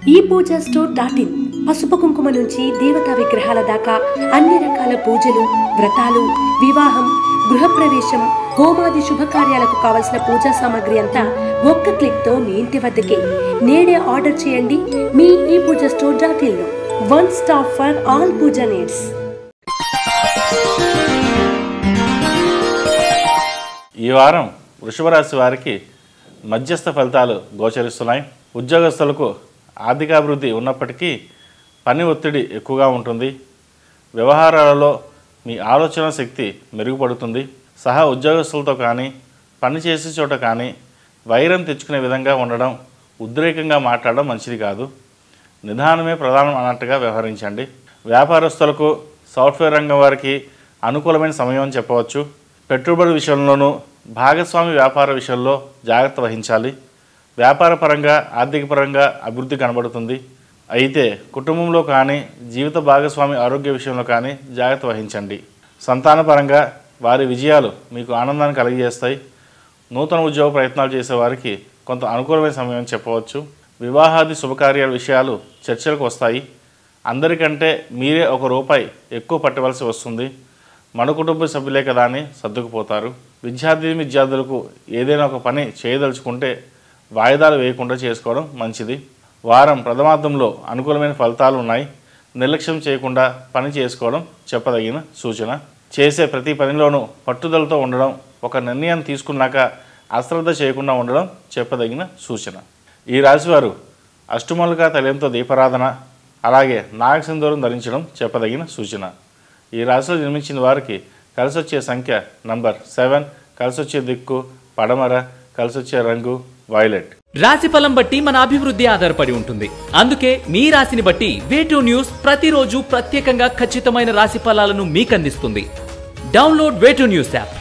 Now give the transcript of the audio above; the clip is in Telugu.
ePoojaStore.in పసుపు కుంకుమ నుంచి దేవతా విగ్రహాల దాకా అన్ని రకాల పూజలు, వ్రతాలు, వివాహం, గృహప్రవేశం, హోమాది శుభకార్యాలకు కావలసిన పూజా సామాగ్రి అంతా ఒక్క క్లిక్ తో మీ ఇంటి వద్దకే. నేడే ఆర్డర్ చేయండి మీ ePoojaStore.in లో. One stop for all puja needs. ఈ వారం వృషభ రాశి వారికి మధ్యస్థ ఫలితాలు గోచరిస్తున్నాయి. ఉద్యోగస్తులకు ఆర్థికాభివృద్ధి ఉన్నప్పటికీ పని ఒత్తిడి ఎక్కువగా ఉంటుంది. వ్యవహారాలలో మీ ఆలోచన శక్తి మెరుగుపడుతుంది. సహా ఉద్యోగస్తులతో కానీ పని చేసే చోట కానీ వైరం తెచ్చుకునే విధంగా ఉండడం, ఉద్రేకంగా మాట్లాడడం మంచిది కాదు. నిదానమే ప్రధానం అన్నట్టుగా వ్యవహరించండి. వ్యాపారస్తులకు సాఫ్ట్వేర్ రంగం వారికి అనుకూలమైన సమయం అని చెప్పవచ్చు. పెట్టుబడి విషయంలోనూ భాగస్వామి వ్యాపార విషయంలో జాగ్రత్త వహించాలి. వ్యాపార పరంగా ఆర్థిక పరంగా అభివృద్ధి కనబడుతుంది. అయితే కుటుంబంలో కానీ జీవిత భాగస్వామి ఆరోగ్య విషయంలో కానీ జాగ్రత్త వహించండి. సంతానపరంగా వారి విజయాలు మీకు ఆనందాన్ని కలిగజేస్తాయి. నూతన ఉద్యోగ ప్రయత్నాలు చేసేవారికి కొంత అనుకూలమైన సమయం చెప్పవచ్చు. వివాహాది శుభకార్యాల విషయాలు చర్చలకు వస్తాయి. అందరికంటే మీరే ₹1 ఎక్కువ పట్టవలసి వస్తుంది. మన కుటుంబ సభ్యులే కదా అని సర్దుకుపోతారు. విద్యార్థులకు ఏదైనా ఒక పని చేయదలుచుకుంటే వాయిదాలు వేయకుండా చేసుకోవడం మంచిది. వారం ప్రథమార్థంలో అనుకూలమైన ఫలితాలు ఉన్నాయి. నిర్లక్ష్యం చేయకుండా పని చేసుకోవడం చెప్పదగిన సూచన. చేసే ప్రతి పనిలోనూ పట్టుదలతో ఉండడం, ఒక నిర్ణయం తీసుకున్నాక అశ్రద్ధ చేయకుండా ఉండడం చెప్పదగిన సూచన. ఈ రాశివారు అష్టమూలికా తైలంతో దీపారాధన, అలాగే నాగసింధూరం ధరించడం చెప్పదగిన సూచన. ఈ రాశిలో జన్మించిన వారికి కలిసొచ్చే సంఖ్య నంబర్ 7, కలిసొచ్చే దిక్కు పడమర, కలిసొచ్చే రంగు వైలెట్. రాశి ఫలం బట్టి మన అభివృద్ధి ఆధారపడి ఉంటుంది. అందుకే మీ రాశిని బట్టి వే2 న్యూస్ ప్రతిరోజు ప్రత్యేకంగా ఖచ్చితమైన రాశి ఫలాలను మీకు అందిస్తుంది. Download way two news app.